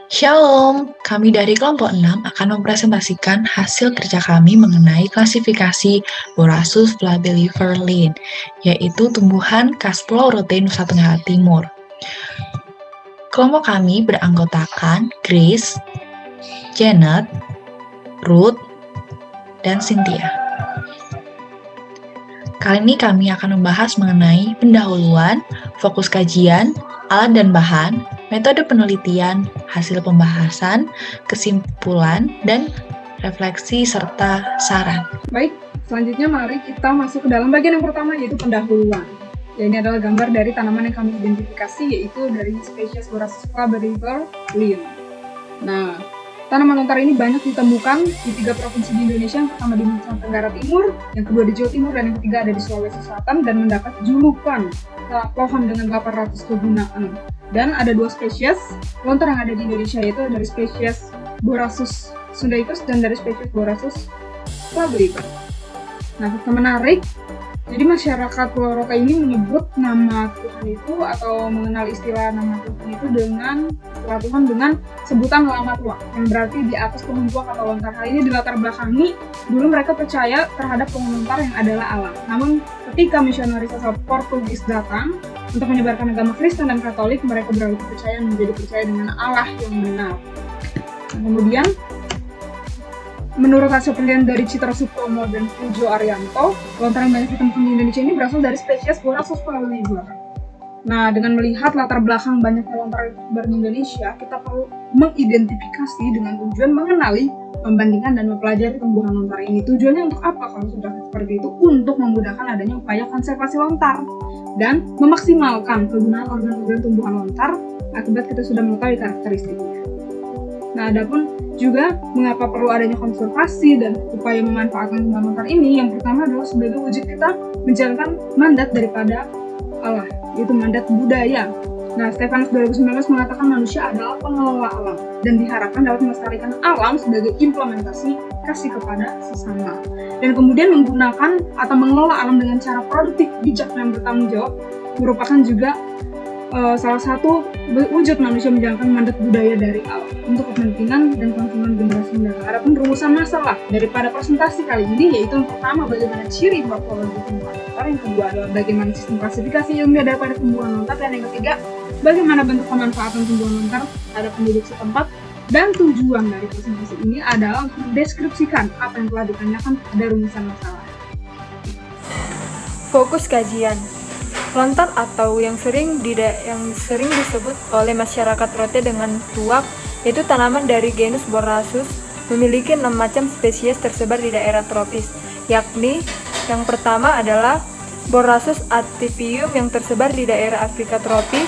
Shalom, kami dari kelompok 6 akan mempresentasikan hasil kerja kami mengenai klasifikasi Borassus flabelliferlin, yaitu tumbuhan khas Pulau Rote, Nusa Tenggara Timur. Kelompok kami beranggotakan Grace, Janet, Ruth, dan Cynthia. Kali ini kami akan membahas mengenai pendahuluan, fokus kajian, alat dan bahan, metode penelitian, hasil pembahasan, kesimpulan, dan refleksi serta saran. Baik, selanjutnya mari kita masuk ke dalam bagian yang pertama, yaitu pendahuluan. Ya, ini adalah gambar dari tanaman yang kami identifikasi, yaitu dari spesies Borassus flabelliferlin. Nah, tanaman lontar ini banyak ditemukan di 3 provinsi di Indonesia, yang pertama di Nusa Tenggara Timur, yang kedua di Jawa Timur, dan yang ketiga ada di Sulawesi Selatan, dan mendapat julukan pohon dengan 800 kegunaan. Dan ada 2 spesies lontar yang ada di Indonesia, yaitu dari spesies Borassus sundaicus dan dari spesies Borassus flabellifer. Nah, fakta menarik, jadi masyarakat Pulau Rote ini menyebut nama Tuhan itu atau mengenal istilah nama Tuhan itu dengan istilah Tuhan dengan sebutan lama tua, yang berarti di atas pohon tua kata lontar. Hal ini dilatar belakangi dulu mereka percaya terhadap pohon lontar yang adalah Allah. Namun ketika misionaris asal Portugis datang untuk menyebarkan agama Kristen dan Katolik, mereka beralih kepercayaan menjadi percaya dengan Allah yang benar. Nah, kemudian menurut hasil penelitian dari Citra Supomo dan Pujo Arianto, lontar yang banyak ditemukan di Indonesia ini berasal dari spesies Borassus flabellifer. Nah, dengan melihat latar belakang banyaknya lontar di Indonesia, kita perlu mengidentifikasi dengan tujuan mengenali, membandingkan, dan mempelajari tumbuhan lontar ini. Tujuannya untuk apa kalau sudah seperti itu? Untuk memudahkan adanya upaya konservasi lontar dan memaksimalkan kegunaan organ-organ tumbuhan lontar akibat kita sudah mengetahui karakteristiknya. Nah, adapun juga mengapa perlu adanya konservasi dan upaya memanfaatkan tumbuhan lontar ini, yang pertama adalah sebagai wujud kita menjalankan mandat daripada Allah, yaitu mandat budaya. Nah, Stefanus 2019 mengatakan manusia adalah pengelola alam dan diharapkan dapat melestarikan alam sebagai implementasi kasih kepada sesama. Dan kemudian menggunakan atau mengelola alam dengan cara produktif, bijak, dan bertanggung jawab merupakan juga salah satu wujud manusia menjalankan mandat budaya dari alam untuk kepentingan dan konsumen generasi mendatang. Adapun rumusan masalah daripada presentasi kali ini yaitu yang pertama bagaimana ciri morfologi tumbuhan lontar, yang kedua adalah bagaimana sistem klasifikasi ilmiah daripada tumbuhan lontar, dan yang ketiga bagaimana bentuk pemanfaatan tumbuhan lontar terhadap penduduk setempat. Dan tujuan dari presentasi ini adalah untuk mendeskripsikan apa yang telah ditanyakan pada rumusan masalah. Fokus kajian. Lontar atau yang sering disebut oleh masyarakat Rote dengan tuak, yaitu tanaman dari genus Borassus, memiliki 6 macam spesies tersebar di daerah tropis, yakni yang pertama adalah Borassus atypium yang tersebar di daerah Afrika tropis,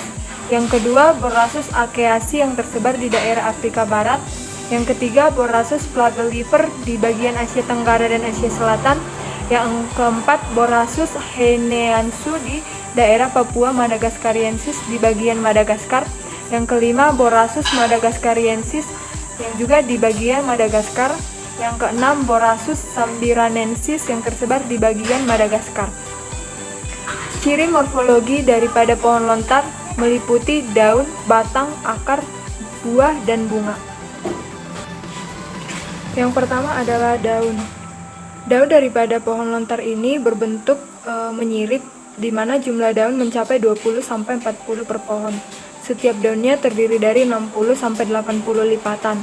yang kedua Borassus akeasi yang tersebar di daerah Afrika Barat, yang ketiga Borassus flabellifer di bagian Asia Tenggara dan Asia Selatan, yang keempat Borassus haineansu di daerah Papua Madagaskariensis di bagian Madagaskar, yang kelima Borassus madagascariensis yang juga di bagian Madagaskar, yang keenam Borassus sambiranensis yang tersebar di bagian Madagaskar. Ciri morfologi daripada pohon lontar meliputi daun, batang, akar, buah, dan bunga. Yang pertama adalah daun. Daun daripada pohon lontar ini berbentuk menyirip, di mana jumlah daun mencapai 20-40 per pohon. Setiap daunnya terdiri dari 60-80 lipatan.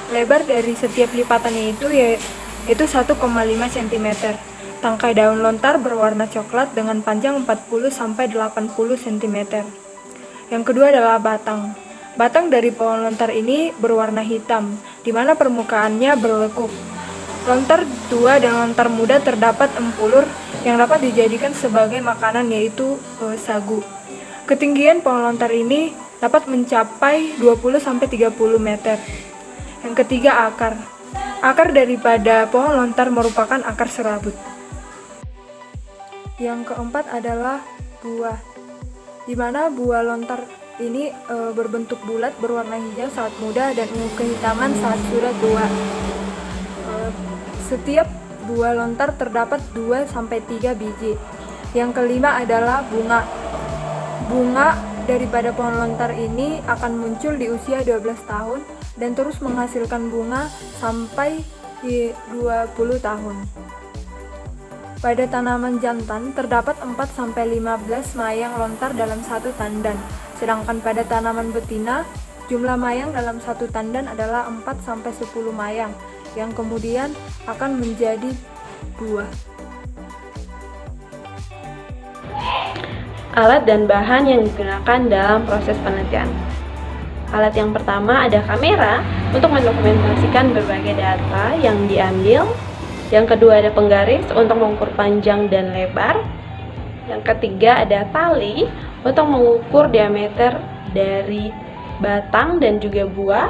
Lebar dari setiap lipatannya itu yaitu 1,5 cm. Tangkai daun lontar berwarna coklat dengan panjang 40-80 cm. Yang kedua adalah batang. Batang dari pohon lontar ini berwarna hitam, di mana permukaannya berlekuk. Lontar tua dan lontar muda terdapat empulur yang dapat dijadikan sebagai makanan, yaitu sagu. Ketinggian pohon lontar ini dapat mencapai 20-30 meter. Yang ketiga, akar. Akar daripada pohon lontar merupakan akar serabut. Yang keempat adalah buah, di mana buah lontar ini berbentuk bulat, berwarna hijau saat muda dan ungu kehitaman saat sudah tua. Setiap buah lontar terdapat 2-3 biji. Yang kelima adalah bunga. Bunga daripada pohon lontar ini akan muncul di usia 12 tahun dan terus menghasilkan bunga sampai di 20 tahun. Pada tanaman jantan terdapat 4-15 mayang lontar dalam satu tandan, sedangkan pada tanaman betina jumlah mayang dalam satu tandan adalah 4-10 mayang yang kemudian akan menjadi buah. Alat dan bahan yang digunakan dalam proses penelitian. Alat yang pertama ada kamera untuk mendokumentasikan berbagai data yang diambil. Yang kedua ada penggaris untuk mengukur panjang dan lebar. Yang ketiga ada tali untuk mengukur diameter dari batang dan juga buah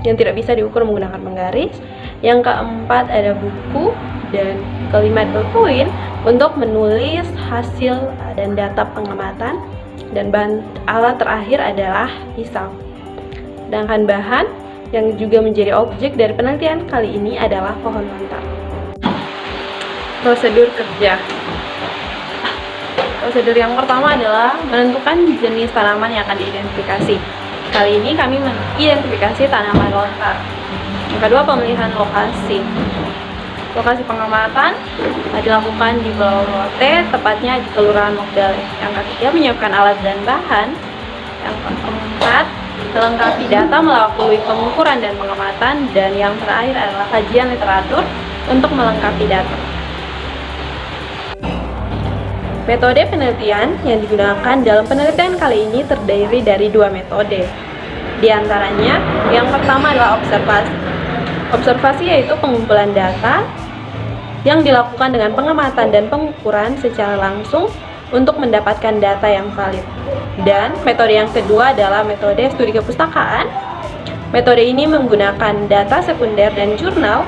yang tidak bisa diukur menggunakan penggaris. Yang keempat ada buku, dan kelima ada koin untuk menulis hasil dan data pengamatan, dan bahan alat terakhir adalah pisau. Sedangkan bahan yang juga menjadi objek dari penelitian kali ini adalah pohon lontar. Prosedur kerja. Prosedur yang pertama adalah menentukan jenis tanaman yang akan diidentifikasi. Kali ini kami mengidentifikasi tanaman lontar. Yang kedua, pemilihan lokasi. Lokasi pengamatan dilakukan di Pulau Rote, tepatnya di Kelurahan Mogdale. Yang ketiga, menyiapkan alat dan bahan. Yang keempat, melengkapi data melalui pengukuran dan pengamatan. Dan yang terakhir adalah kajian literatur untuk melengkapi data. Metode penelitian yang digunakan dalam penelitian kali ini terdiri dari dua metode. Di antaranya, yang pertama adalah observasi. Observasi yaitu pengumpulan data yang dilakukan dengan pengamatan dan pengukuran secara langsung untuk mendapatkan data yang valid. Dan metode yang kedua adalah metode studi kepustakaan. Metode ini menggunakan data sekunder dan jurnal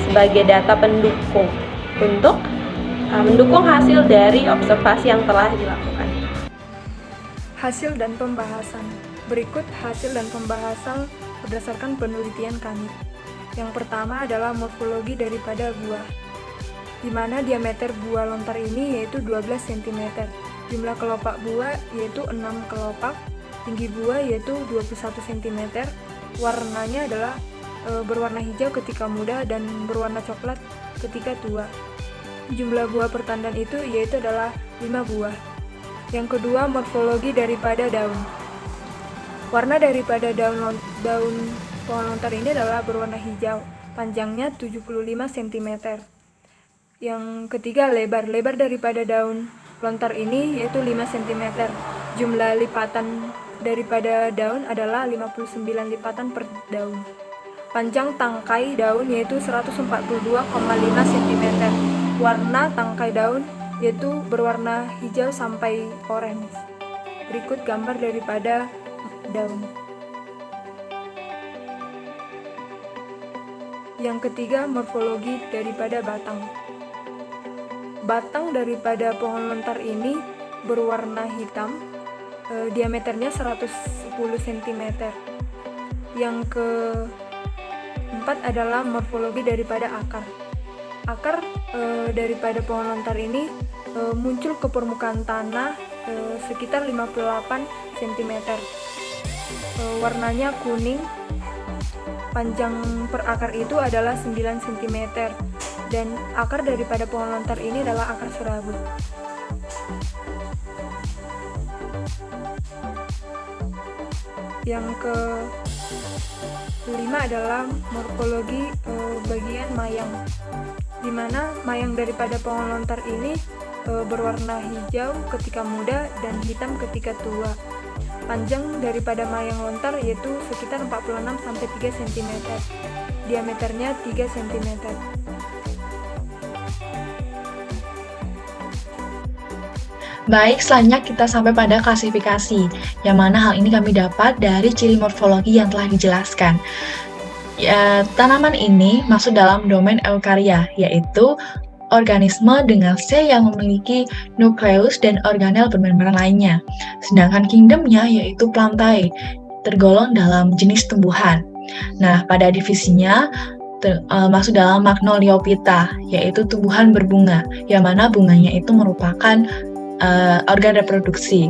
sebagai data pendukung untuk mendukung hasil dari observasi yang telah dilakukan. Hasil dan pembahasan. Berikut hasil dan pembahasan berdasarkan penelitian kami. Yang pertama adalah morfologi daripada buah, di mana diameter buah lontar ini yaitu 12 cm. Jumlah kelopak buah yaitu 6 kelopak, tinggi buah yaitu 21 cm. Warnanya adalah berwarna hijau ketika muda dan berwarna coklat ketika tua. Jumlah buah per tandan itu yaitu adalah 5 buah. Yang kedua, morfologi daripada daun. Warna daripada daun pohon lontar ini adalah berwarna hijau, panjangnya 75 cm. Yang ketiga, lebar daripada daun lontar ini yaitu 5 cm. Jumlah lipatan daripada daun adalah 59 lipatan per daun. Panjang tangkai daun yaitu 142,5 cm. Warna tangkai daun yaitu berwarna hijau sampai orange. Berikut gambar daripada daun. Yang ketiga, morfologi daripada batang. Batang daripada pohon lontar ini berwarna hitam, diameternya 110 cm. Yang keempat adalah morfologi daripada akar. Akar daripada pohon lontar ini muncul ke permukaan tanah sekitar 58 cm. Warnanya kuning. Panjang per akar itu adalah 9 cm, dan akar daripada pohon lontar ini adalah akar serabut. Yang kelima adalah morfologi bagian mayang, di mana mayang daripada pohon lontar ini berwarna hijau ketika muda dan hitam ketika tua. Panjang daripada mayang lontar yaitu sekitar 46-3 cm. Diameternya 3 cm. Baik, selanjutnya kita sampai pada klasifikasi, yang mana hal ini kami dapat dari ciri morfologi yang telah dijelaskan. Tanaman ini masuk dalam domain eukarya, yaitu organisme dengan sel yang memiliki nukleus dan organel bermembran lainnya. Sedangkan kingdomnya yaitu Plantae, tergolong dalam jenis tumbuhan. Nah, pada divisinya masuk dalam Magnoliophyta, yaitu tumbuhan berbunga, yang mana bunganya itu merupakan organ reproduksi.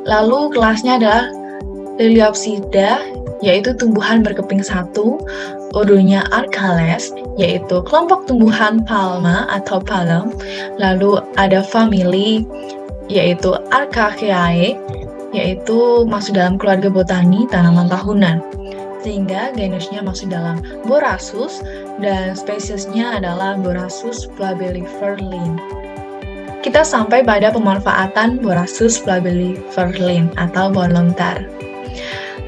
Lalu kelasnya adalah Liliopsida, yaitu tumbuhan berkeping satu. Ordonya Arcales, yaitu kelompok tumbuhan palma atau palem. Lalu ada famili, yaitu Arcaceae, yaitu masuk dalam keluarga botani tanaman tahunan. Sehingga genusnya masuk dalam Borassus dan spesiesnya adalah Borassus flabellifer Linn. Kita sampai pada pemanfaatan Borassus flabellifer Linn atau pohon lontar.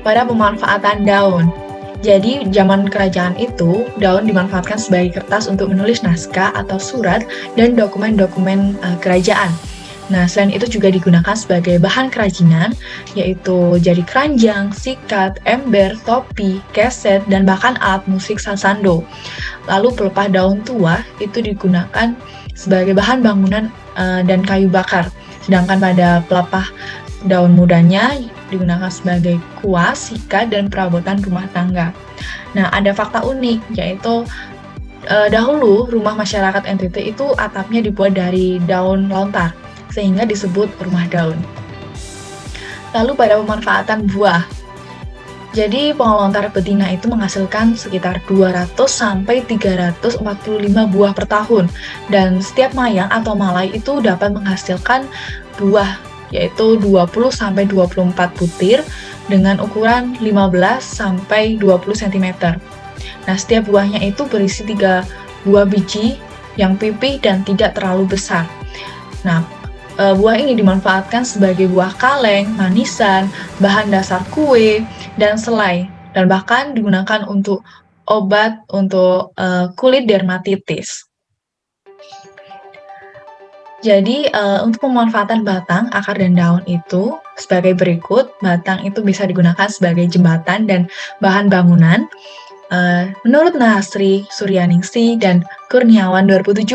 Pada pemanfaatan daun. Jadi, zaman kerajaan itu, daun dimanfaatkan sebagai kertas untuk menulis naskah atau surat dan dokumen-dokumen kerajaan. Nah, selain itu juga digunakan sebagai bahan kerajinan, yaitu jadi keranjang, sikat, ember, topi, keset, dan bahkan alat musik sasando. Lalu pelepah daun tua itu digunakan sebagai bahan bangunan dan kayu bakar. Sedangkan pada pelepah daun mudanya digunakan sebagai kuas, sikat, dan perabotan rumah tangga. Nah, ada fakta unik, yaitu dahulu rumah masyarakat NTT itu atapnya dibuat dari daun lontar, sehingga disebut rumah daun. Lalu pada pemanfaatan buah. Jadi, pohon lontar betina itu menghasilkan sekitar 200-345 buah per tahun. Dan setiap mayang atau malai itu dapat menghasilkan buah, yaitu 20-24 butir dengan ukuran 15-20 cm. Nah, setiap buahnya itu berisi 3 buah biji yang pipih dan tidak terlalu besar. Nah, buah ini dimanfaatkan sebagai buah kaleng, manisan, bahan dasar kue, dan selai, dan bahkan digunakan untuk obat untuk kulit dermatitis. Jadi, untuk pemanfaatan batang, akar, dan daun itu sebagai berikut. Batang itu bisa digunakan sebagai jembatan dan bahan bangunan. Menurut Nahasri Suryaningsih dan Kurniawan 2017,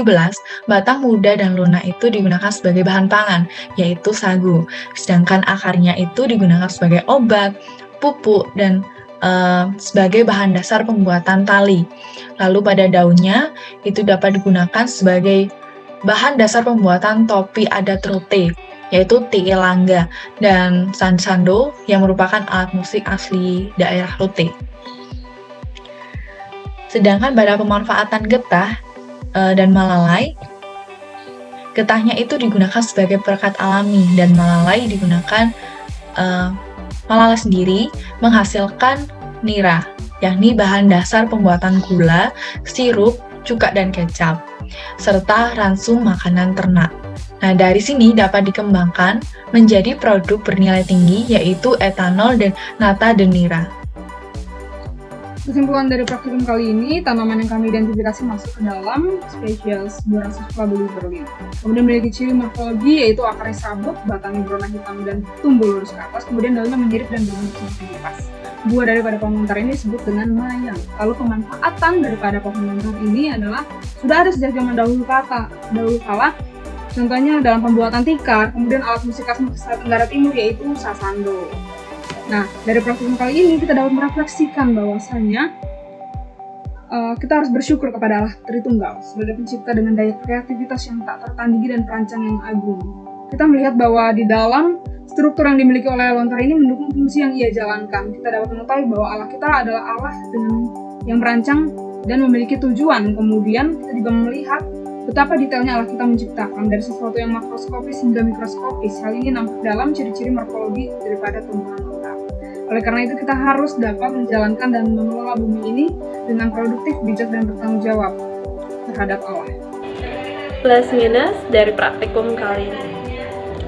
batang muda dan lunak itu digunakan sebagai bahan pangan, yaitu sagu. Sedangkan akarnya itu digunakan sebagai obat, pupuk, dan sebagai bahan dasar pembuatan tali. Lalu pada daunnya itu dapat digunakan sebagai bahan dasar pembuatan topi adat Rote, yaitu Tike Langga, dan sansando yang merupakan alat musik asli daerah Rote. Sedangkan pada pemanfaatan getah dan malalai, getahnya itu digunakan sebagai perekat alami, dan malalai digunakan malalai sendiri menghasilkan nira, yakni bahan dasar pembuatan gula, sirup, cuka, dan kecap, serta ransum makanan ternak. Nah, dari sini dapat dikembangkan menjadi produk bernilai tinggi, yaitu etanol dan nata de nira. Kesimpulan dari praktikum kali ini, tanaman yang kami identifikasi masuk ke dalam spesies Borassus flabellifer Linn. Kemudian memiliki ciri morfologi, yaitu akarnya sabuk, batangnya berwarna hitam dan tumbuh lurus ke atas, kemudian daunnya menyirip dan berbentuk seperti kipas. Buah daripada pohon lontar ini disebut dengan mayang. Lalu pemanfaatan daripada pohon lontar ini adalah sudah ada sejak zaman dahulu kala. Contohnya dalam pembuatan tikar, kemudian alat musik khas Nusa Tenggara Timur, yaitu sasando. Nah, dari praktikum kali ini kita dapat merefleksikan bahwasanya kita harus bersyukur kepada Allah Tritunggal sebagai pencipta dengan daya kreativitas yang tak tertandingi dan perancang yang agung. Kita melihat bahwa di dalam struktur yang dimiliki oleh lontar ini mendukung fungsi yang ia jalankan. Kita dapat mengetahui bahwa Allah kita adalah Allah dengan yang merancang dan memiliki tujuan. Kemudian kita juga melihat betapa detailnya Allah kita menciptakan dari sesuatu yang makroskopis hingga mikroskopis. Hal ini nampak dalam ciri-ciri morfologi daripada tumbuhan lontar. Oleh karena itu kita harus dapat menjalankan dan mengelola bumi ini dengan produktif, bijak, dan bertanggung jawab terhadap Allah. Plus minus dari praktikum kali ini.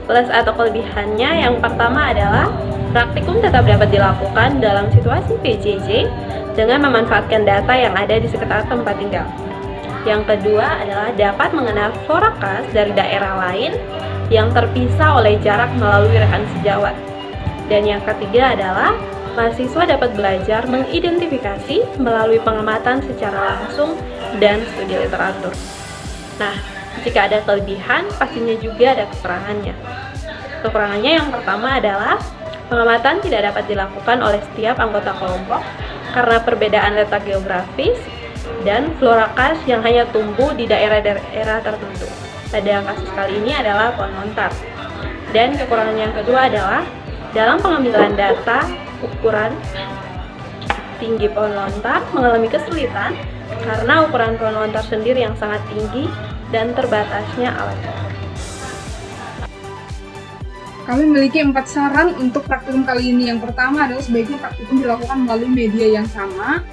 Plus atau kelebihannya yang pertama adalah praktikum tetap dapat dilakukan dalam situasi PJJ dengan memanfaatkan data yang ada di sekitar tempat tinggal. Yang kedua adalah dapat mengenal flora khas dari daerah lain yang terpisah oleh jarak melalui rekan sejawat. Dan yang ketiga adalah mahasiswa dapat belajar mengidentifikasi melalui pengamatan secara langsung dan studi literatur. Nah, jika ada kelebihan, pastinya juga ada kekurangannya. Kekurangannya yang pertama adalah pengamatan tidak dapat dilakukan oleh setiap anggota kelompok karena perbedaan letak geografis dan flora khas yang hanya tumbuh di daerah-daerah tertentu. Pada kasus kali ini adalah pohon lontar. Dan kekurangan yang kedua adalah Dalam pengambilan data, ukuran tinggi pohon lontar mengalami kesulitan karena ukuran pohon lontar sendiri yang sangat tinggi dan terbatasnya alat. Kami memiliki 4 saran untuk praktikum kali ini. Yang pertama adalah sebaiknya praktikum dilakukan melalui media yang sama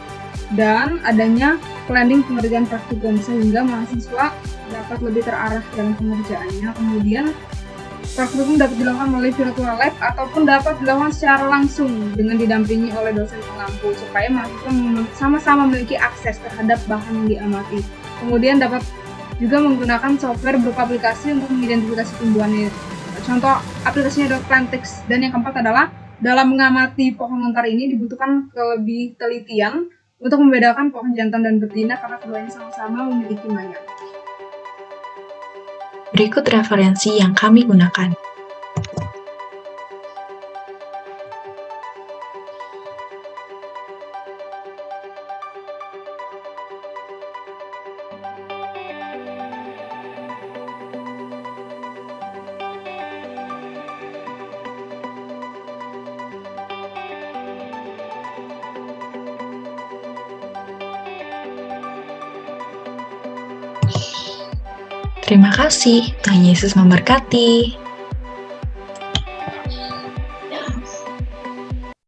dan adanya planning pengerjaan praktikum sehingga mahasiswa dapat lebih terarah dalam pengerjaannya. Kemudian praktikum dapat dilakukan melalui virtual lab ataupun dapat dilakukan secara langsung dengan didampingi oleh dosen pengampu supaya mahasiswa sama-sama memiliki akses terhadap bahan yang diamati. Kemudian dapat juga menggunakan software berupa aplikasi untuk mengidentifikasi tumbuhannya. Contoh aplikasinya adalah Plantix. Dan yang keempat adalah dalam mengamati pohon lontar ini dibutuhkan lebih telitian untuk membedakan pohon jantan dan betina karena keduanya sama-sama memiliki maya. Berikut referensi yang kami gunakan. Terima kasih, Tuhan Yesus memberkati.